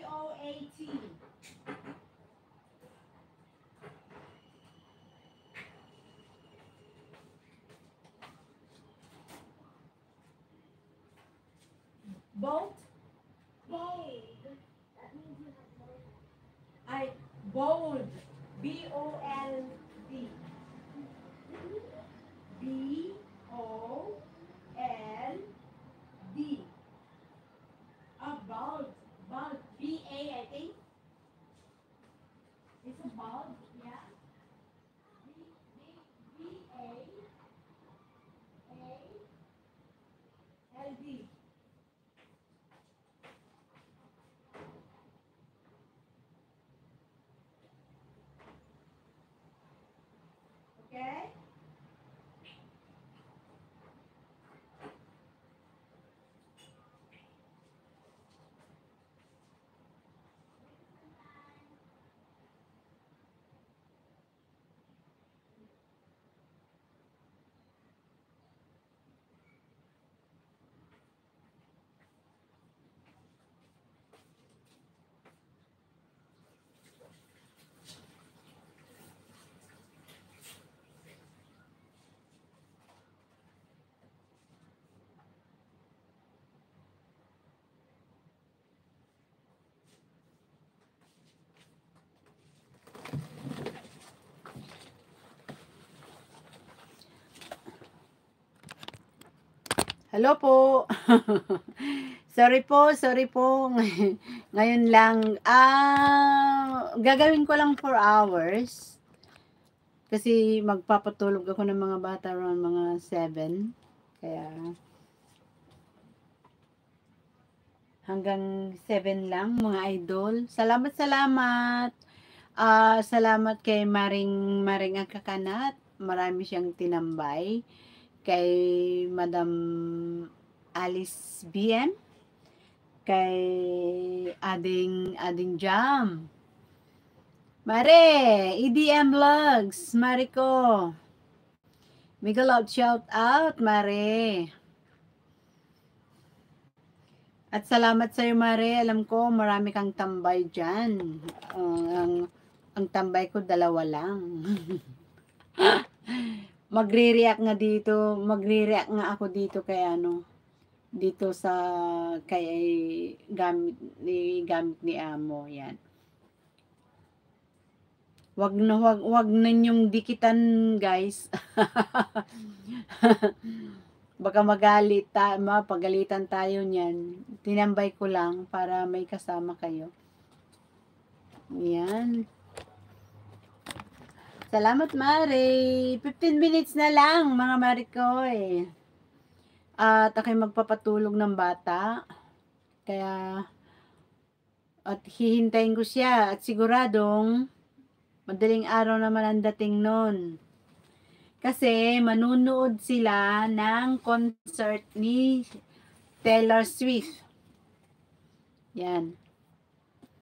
B-O-A-T. Bolt? Bold. That means you have bold. I bold. B-O-L-D. B-O-L-D. Bold. Bold. B-A, I think. It's a bold, yeah. B-A-L-D. Okay? Hello po. Sorry po. Ngayon lang. Gagawin ko lang 4 hours. Kasi magpapatulog ako ng mga bata around mga 7. Kaya hanggang 7 lang mga idol. Salamat. Salamat kay Maring Akakanat. Marami siyang tinambay. Kay Madam Alice BM. Kay Ading Jam. Mare, EDM Vlogs, Mariko. Mega loud shout out, Mare. At salamat sa iyo, Mare. Alam ko, marami kang tambay dyan. Ang tambay ko, 2 lang. Magre-react nga ako dito kay dito sa gamit ni Amo, yan. Wag ninyong dikitan, guys. Baka pagalitan tayo niyan. Tinambay ko lang para may kasama kayo. Yan. Salamat, Mare. 15 minutes na lang, mga Marikoy. At ako'y magpapatulog ng bata. Kaya, at hihintayin ko siya. At siguradong, madaling araw naman ang dating nun. Kasi, manunood sila ng concert ni Taylor Swift. Yan.